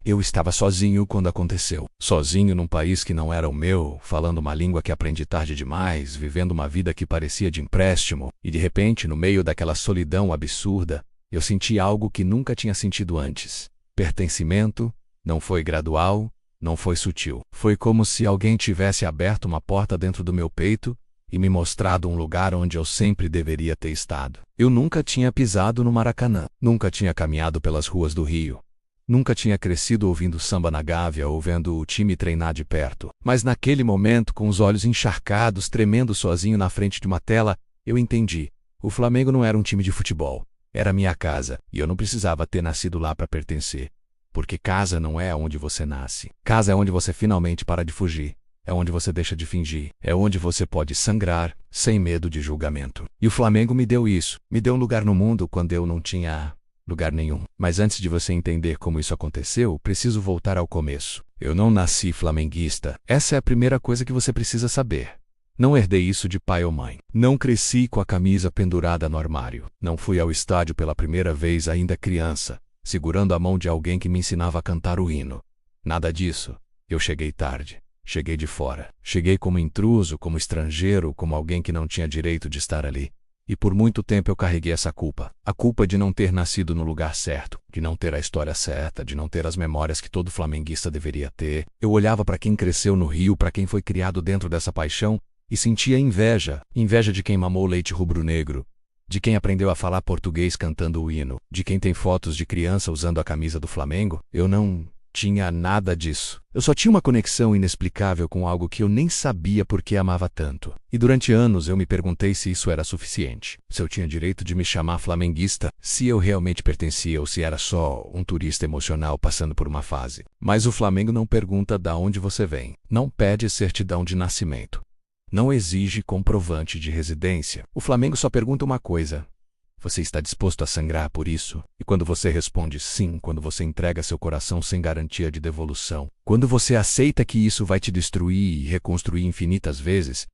Eu estava sozinho quando aconteceu. Sozinho num país que não era o meu, falando uma língua que aprendi tarde demais, vivendo uma vida que parecia de empréstimo, e de repente, no meio daquela solidão absurda, eu senti algo que nunca tinha sentido antes. Pertencimento. Não foi gradual, não foi sutil. Foi como se alguém tivesse aberto uma porta dentro do meu peito e me mostrado um lugar onde eu sempre deveria ter estado. Eu nunca tinha pisado no Maracanã, nunca tinha caminhado pelas ruas do Rio. Nunca tinha crescido ouvindo samba na Gávea ou vendo o time treinar de perto. Mas naquele momento, com os olhos encharcados, tremendo sozinho na frente de uma tela, eu entendi. O Flamengo não era um time de futebol. Era minha casa, e eu não precisava ter nascido lá para pertencer. Porque casa não é onde você nasce. Casa é onde você finalmente para de fugir. É onde você deixa de fingir. É onde você pode sangrar, sem medo de julgamento. E o Flamengo me deu isso. Me deu um lugar no mundo quando eu não tinha lugar nenhum. Mas antes de você entender como isso aconteceu, preciso voltar ao começo. Eu não nasci flamenguista. Essa é a primeira coisa que você precisa saber. Não herdei isso de pai ou mãe. Não cresci com a camisa pendurada no armário. Não fui ao estádio pela primeira vez ainda criança, segurando a mão de alguém que me ensinava a cantar o hino. Nada disso. Eu cheguei tarde. Cheguei de fora. Cheguei como intruso, como estrangeiro, como alguém que não tinha direito de estar ali. E por muito tempo eu carreguei essa culpa. A culpa de não ter nascido no lugar certo, de não ter a história certa, de não ter as memórias que todo flamenguista deveria ter. Eu olhava para quem cresceu no Rio, para quem foi criado dentro dessa paixão, e sentia inveja. Inveja de quem mamou leite rubro-negro, de quem aprendeu a falar português cantando o hino, de quem tem fotos de criança usando a camisa do Flamengo. Eu não tinha nada disso. Eu só tinha uma conexão inexplicável com algo que eu nem sabia por que amava tanto. E durante anos eu me perguntei se isso era suficiente. Se eu tinha direito de me chamar flamenguista, se eu realmente pertencia ou se era só um turista emocional passando por uma fase. Mas o Flamengo não pergunta de onde você vem. Não pede certidão de nascimento. Não exige comprovante de residência. O Flamengo só pergunta uma coisa: você está disposto a sangrar por isso? E quando você responde sim, quando você entrega seu coração sem garantia de devolução, quando você aceita que isso vai te destruir e reconstruir infinitas vezes,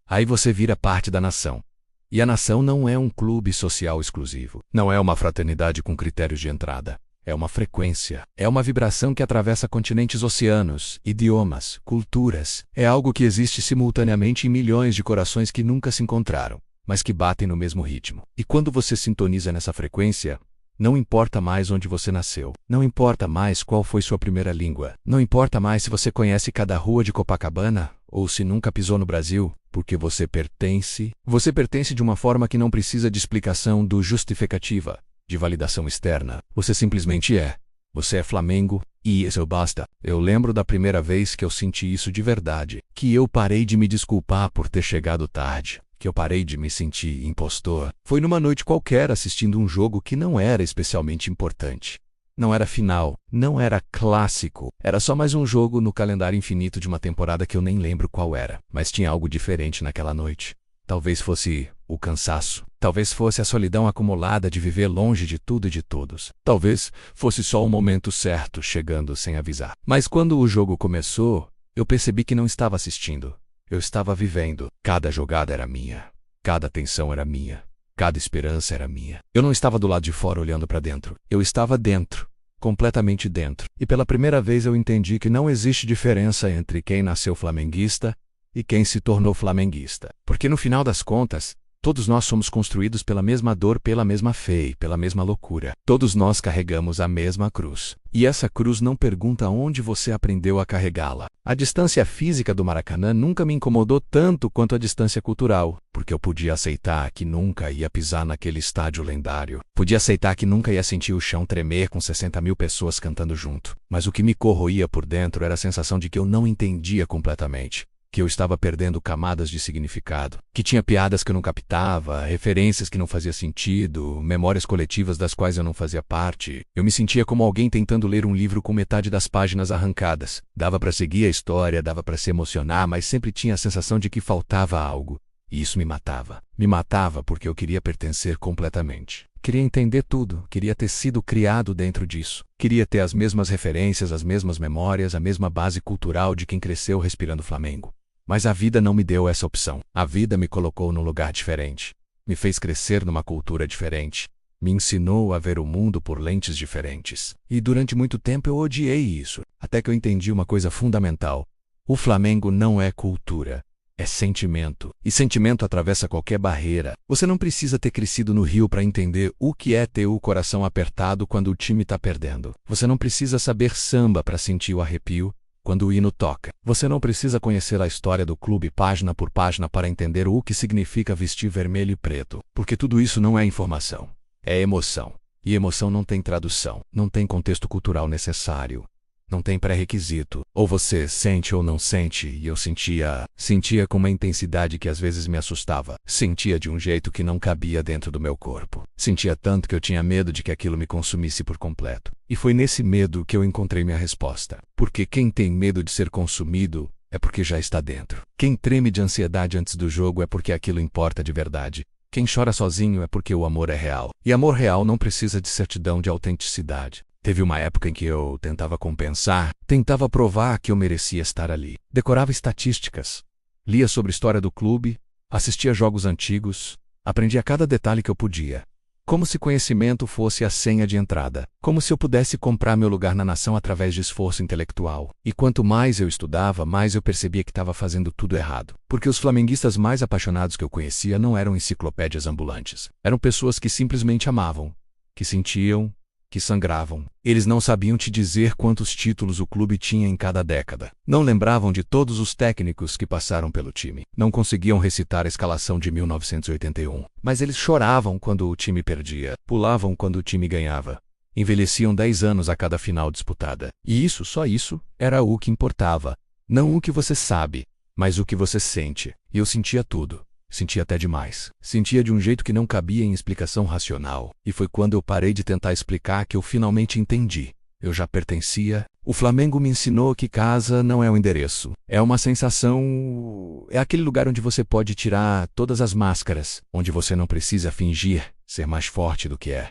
aí você vira parte da nação. E a nação não é um clube social exclusivo. Não é uma fraternidade com critérios de entrada. É uma frequência. É uma vibração que atravessa continentes, oceanos, idiomas, culturas. É algo que existe simultaneamente em milhões de corações que nunca se encontraram, mas que batem no mesmo ritmo. E quando você sintoniza nessa frequência, não importa mais onde você nasceu. Não importa mais qual foi sua primeira língua. Não importa mais se você conhece cada rua de Copacabana ou se nunca pisou no Brasil, porque você pertence. Você pertence de uma forma que não precisa de explicação do justificativa, de validação externa. Você simplesmente é. Você é Flamengo, e isso basta. Eu lembro da primeira vez que eu senti isso de verdade, que eu parei de me desculpar por ter chegado tarde, que eu parei de me sentir impostor. Foi numa noite qualquer assistindo um jogo que não era especialmente importante. Não era final, não era clássico, era só mais um jogo no calendário infinito de uma temporada que eu nem lembro qual era. Mas tinha algo diferente naquela noite. Talvez fosse o cansaço. Talvez fosse a solidão acumulada de viver longe de tudo e de todos. Talvez fosse só o momento certo chegando sem avisar. Mas quando o jogo começou, eu percebi que não estava assistindo. Eu estava vivendo. Cada jogada era minha. Cada tensão era minha. Cada esperança era minha. Eu não estava do lado de fora olhando para dentro. Eu estava dentro. Completamente dentro. E pela primeira vez eu entendi que não existe diferença entre quem nasceu flamenguista e quem se tornou flamenguista. Porque no final das contas, todos nós somos construídos pela mesma dor, pela mesma fé e pela mesma loucura. Todos nós carregamos a mesma cruz. E essa cruz não pergunta onde você aprendeu a carregá-la. A distância física do Maracanã nunca me incomodou tanto quanto a distância cultural, porque eu podia aceitar que nunca ia pisar naquele estádio lendário. Podia aceitar que nunca ia sentir o chão tremer com 60 mil pessoas cantando junto. Mas o que me corroía por dentro era a sensação de que eu não entendia completamente, que eu estava perdendo camadas de significado, que tinha piadas que eu não captava, referências que não faziam sentido, memórias coletivas das quais eu não fazia parte. Eu me sentia como alguém tentando ler um livro com metade das páginas arrancadas. Dava para seguir a história, dava para se emocionar, mas sempre tinha a sensação de que faltava algo. E isso me matava. Me matava porque eu queria pertencer completamente. Queria entender tudo, queria ter sido criado dentro disso. Queria ter as mesmas referências, as mesmas memórias, a mesma base cultural de quem cresceu respirando Flamengo. Mas a vida não me deu essa opção. A vida me colocou num lugar diferente. Me fez crescer numa cultura diferente. Me ensinou a ver o mundo por lentes diferentes. E durante muito tempo eu odiei isso, até que eu entendi uma coisa fundamental. O Flamengo não é cultura, é sentimento. E sentimento atravessa qualquer barreira. Você não precisa ter crescido no Rio para entender o que é ter o coração apertado quando o time está perdendo. Você não precisa saber samba para sentir o arrepio quando o hino toca. Você não precisa conhecer a história do clube página por página para entender o que significa vestir vermelho e preto, porque tudo isso não é informação, é emoção. E emoção não tem tradução, não tem contexto cultural necessário, não tem pré-requisito. Ou você sente ou não sente, e eu sentia com uma intensidade que às vezes me assustava. Sentia de um jeito que não cabia dentro do meu corpo. Sentia tanto que eu tinha medo de que aquilo me consumisse por completo. E foi nesse medo que eu encontrei minha resposta. Porque quem tem medo de ser consumido é porque já está dentro. Quem treme de ansiedade antes do jogo é porque aquilo importa de verdade. Quem chora sozinho é porque o amor é real. E amor real não precisa de certidão de autenticidade. Teve uma época em que eu tentava compensar, tentava provar que eu merecia estar ali. Decorava estatísticas, lia sobre a história do clube, assistia jogos antigos, aprendia cada detalhe que eu podia. Como se conhecimento fosse a senha de entrada. Como se eu pudesse comprar meu lugar na nação através de esforço intelectual. E quanto mais eu estudava, mais eu percebia que estava fazendo tudo errado. Porque os flamenguistas mais apaixonados que eu conhecia não eram enciclopédias ambulantes. Eram pessoas que simplesmente amavam, que sentiam, que sangravam. Eles não sabiam te dizer quantos títulos o clube tinha em cada década. Não lembravam de todos os técnicos que passaram pelo time. Não conseguiam recitar a escalação de 1981. Mas eles choravam quando o time perdia. Pulavam quando o time ganhava. Envelheciam 10 anos a cada final disputada. E isso, só isso, era o que importava. Não o que você sabe, mas o que você sente. E eu sentia tudo. Sentia até demais. Sentia de um jeito que não cabia em explicação racional. E foi quando eu parei de tentar explicar que eu finalmente entendi. Eu já pertencia. O Flamengo me ensinou que casa não é um endereço. É uma sensação... É aquele lugar onde você pode tirar todas as máscaras. Onde você não precisa fingir ser mais forte do que é.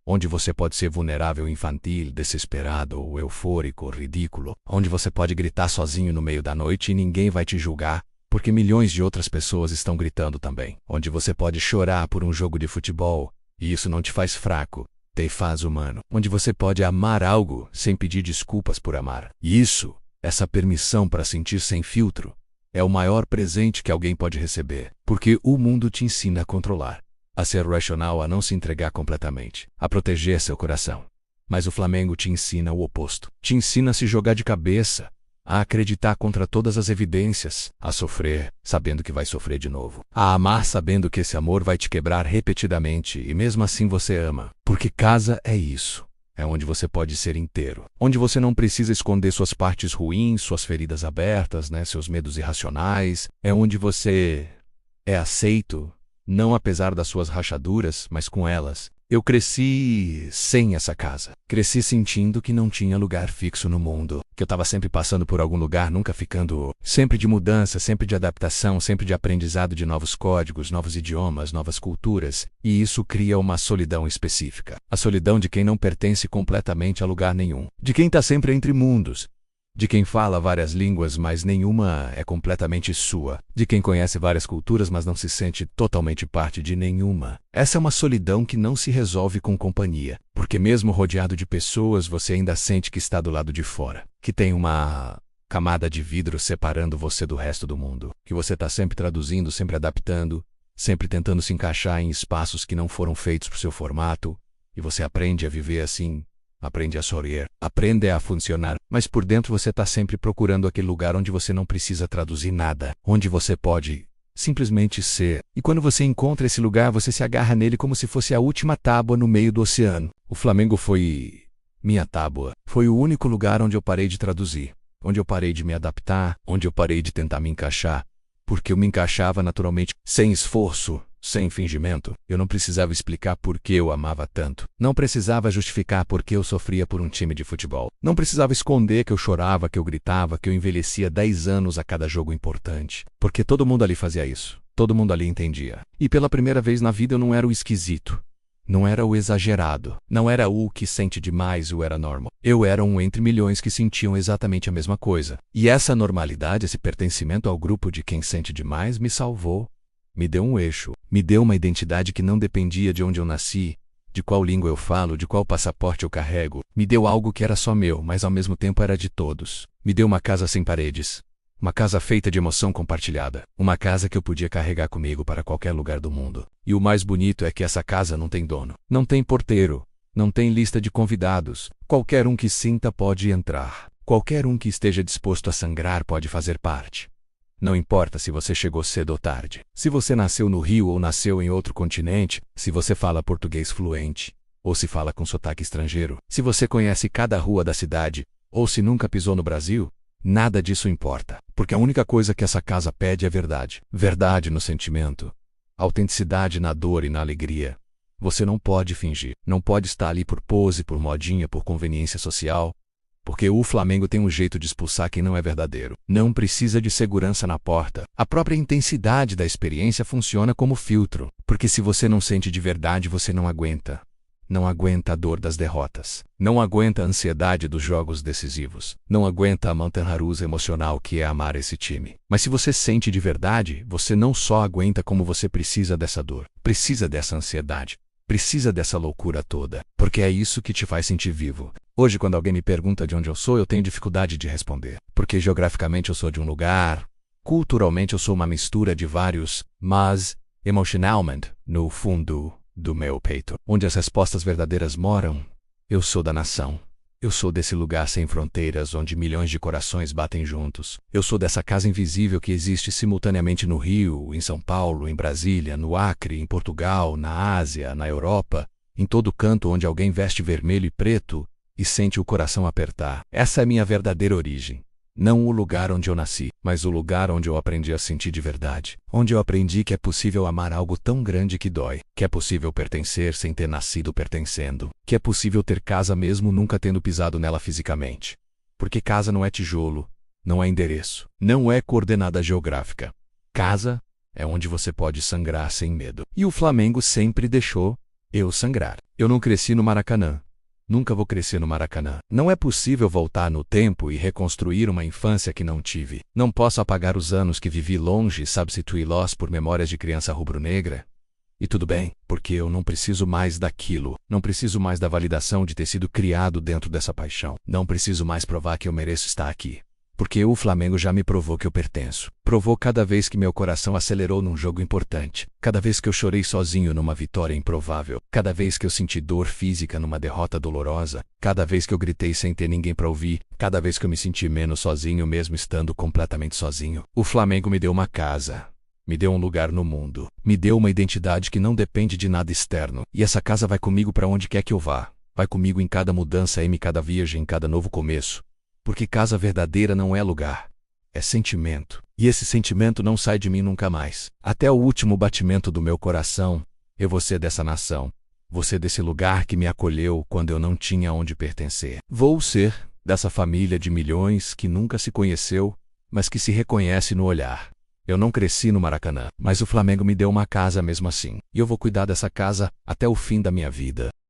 Onde você pode ser vulnerável, infantil, desesperado ou eufórico, ridículo. Onde você pode gritar sozinho no meio da noite e ninguém vai te julgar. Porque milhões de outras pessoas estão gritando também. Onde você pode chorar por um jogo de futebol, e isso não te faz fraco, te faz humano. Onde você pode amar algo sem pedir desculpas por amar. E isso, essa permissão para sentir sem filtro, é o maior presente que alguém pode receber. Porque o mundo te ensina a controlar, a ser racional, a não se entregar completamente, a proteger seu coração. Mas o Flamengo te ensina o oposto. Te ensina a se jogar de cabeça, a acreditar contra todas as evidências, a sofrer, sabendo que vai sofrer de novo, a amar sabendo que esse amor vai te quebrar repetidamente e mesmo assim você ama. Porque casa é isso, é onde você pode ser inteiro, onde você não precisa esconder suas partes ruins, suas feridas abertas, seus medos irracionais, é onde você é aceito, não apesar das suas rachaduras, mas com elas. Eu cresci sem essa casa. Cresci sentindo que não tinha lugar fixo no mundo. Que eu estava sempre passando por algum lugar, nunca ficando. Sempre de mudança, sempre de adaptação, sempre de aprendizado de novos códigos, novos idiomas, novas culturas. E isso cria uma solidão específica. A solidão de quem não pertence completamente a lugar nenhum. De quem está sempre entre mundos. De quem fala várias línguas, mas nenhuma é completamente sua. De quem conhece várias culturas, mas não se sente totalmente parte de nenhuma. Essa é uma solidão que não se resolve com companhia. Porque mesmo rodeado de pessoas, você ainda sente que está do lado de fora. Que tem uma camada de vidro separando você do resto do mundo. Que você está sempre traduzindo, sempre adaptando, sempre tentando se encaixar em espaços que não foram feitos para o seu formato. E você aprende a viver assim. Aprende a sorrir, aprende a funcionar, mas por dentro você está sempre procurando aquele lugar onde você não precisa traduzir nada, onde você pode simplesmente ser. E quando você encontra esse lugar, você se agarra nele como se fosse a última tábua no meio do oceano. O Flamengo foi minha tábua. Foi o único lugar onde eu parei de traduzir, onde eu parei de me adaptar, onde eu parei de tentar me encaixar, porque eu me encaixava naturalmente, sem esforço. Sem fingimento. Eu não precisava explicar por que eu amava tanto. Não precisava justificar por que eu sofria por um time de futebol. Não precisava esconder que eu chorava, que eu gritava, que eu envelhecia 10 anos a cada jogo importante. Porque todo mundo ali fazia isso. Todo mundo ali entendia. E pela primeira vez na vida eu não era o esquisito. Não era o exagerado. Não era o que sente demais ou era normal. Eu era um entre milhões que sentiam exatamente a mesma coisa. E essa normalidade, esse pertencimento ao grupo de quem sente demais me salvou. Me deu um eixo, me deu uma identidade que não dependia de onde eu nasci, de qual língua eu falo, de qual passaporte eu carrego. Me deu algo que era só meu, mas ao mesmo tempo era de todos. Me deu uma casa sem paredes. Uma casa feita de emoção compartilhada. Uma casa que eu podia carregar comigo para qualquer lugar do mundo. E o mais bonito é que essa casa não tem dono. Não tem porteiro. Não tem lista de convidados. Qualquer um que sinta pode entrar. Qualquer um que esteja disposto a sangrar pode fazer parte. Não importa se você chegou cedo ou tarde. Se você nasceu no Rio ou nasceu em outro continente. Se você fala português fluente. Ou se fala com sotaque estrangeiro. Se você conhece cada rua da cidade. Ou se nunca pisou no Brasil. Nada disso importa, porque a única coisa que essa casa pede é verdade. Verdade no sentimento, autenticidade na dor e na alegria. Você não pode fingir, não pode estar ali por pose, por modinha, por conveniência social, porque o Flamengo tem um jeito de expulsar quem não é verdadeiro. Não precisa de segurança na porta. A própria intensidade da experiência funciona como filtro, porque se você não sente de verdade, você não aguenta. Não aguenta a dor das derrotas. Não aguenta a ansiedade dos jogos decisivos. Não aguenta a montanha-russa emocional que é amar esse time. Mas se você sente de verdade, você não só aguenta como você precisa dessa dor. Precisa dessa ansiedade. Precisa dessa loucura toda. Porque é isso que te faz sentir vivo. Hoje, quando alguém me pergunta de onde eu sou, eu tenho dificuldade de responder. Porque geograficamente eu sou de um lugar. Culturalmente eu sou uma mistura de vários. Mas, emocionalmente, no fundo do meu peito, onde as respostas verdadeiras moram, eu sou da nação. Eu sou desse lugar sem fronteiras onde milhões de corações batem juntos. Eu sou dessa casa invisível que existe simultaneamente no Rio, em São Paulo, em Brasília, no Acre, em Portugal, na Ásia, na Europa, em todo canto onde alguém veste vermelho e preto e sente o coração apertar. Essa é minha verdadeira origem. Não o lugar onde eu nasci, mas o lugar onde eu aprendi a sentir de verdade. Onde eu aprendi que é possível amar algo tão grande que dói. Que é possível pertencer sem ter nascido pertencendo. Que é possível ter casa mesmo nunca tendo pisado nela fisicamente. Porque casa não é tijolo, não é endereço, não é coordenada geográfica. Casa é onde você pode sangrar sem medo. E o Flamengo sempre deixou eu sangrar. Eu não cresci no Maracanã. Nunca vou crescer no Maracanã. Não é possível voltar no tempo e reconstruir uma infância que não tive. Não posso apagar os anos que vivi longe e substituí-los por memórias de criança rubro-negra. E tudo bem, porque eu não preciso mais daquilo. Não preciso mais da validação de ter sido criado dentro dessa paixão. Não preciso mais provar que eu mereço estar aqui. Porque o Flamengo já me provou que eu pertenço. Provou cada vez que meu coração acelerou num jogo importante. Cada vez que eu chorei sozinho numa vitória improvável. Cada vez que eu senti dor física numa derrota dolorosa. Cada vez que eu gritei sem ter ninguém pra ouvir. Cada vez que eu me senti menos sozinho mesmo estando completamente sozinho. O Flamengo me deu uma casa. Me deu um lugar no mundo. Me deu uma identidade que não depende de nada externo. E essa casa vai comigo pra onde quer que eu vá. Vai comigo em cada mudança, em cada viagem, em cada novo começo. Porque casa verdadeira não é lugar, é sentimento. E esse sentimento não sai de mim nunca mais. Até o último batimento do meu coração, eu vou ser dessa nação. Vou ser desse lugar que me acolheu quando eu não tinha onde pertencer. Vou ser dessa família de milhões que nunca se conheceu, mas que se reconhece no olhar. Eu não cresci no Maracanã, mas o Flamengo me deu uma casa mesmo assim. E eu vou cuidar dessa casa até o fim da minha vida.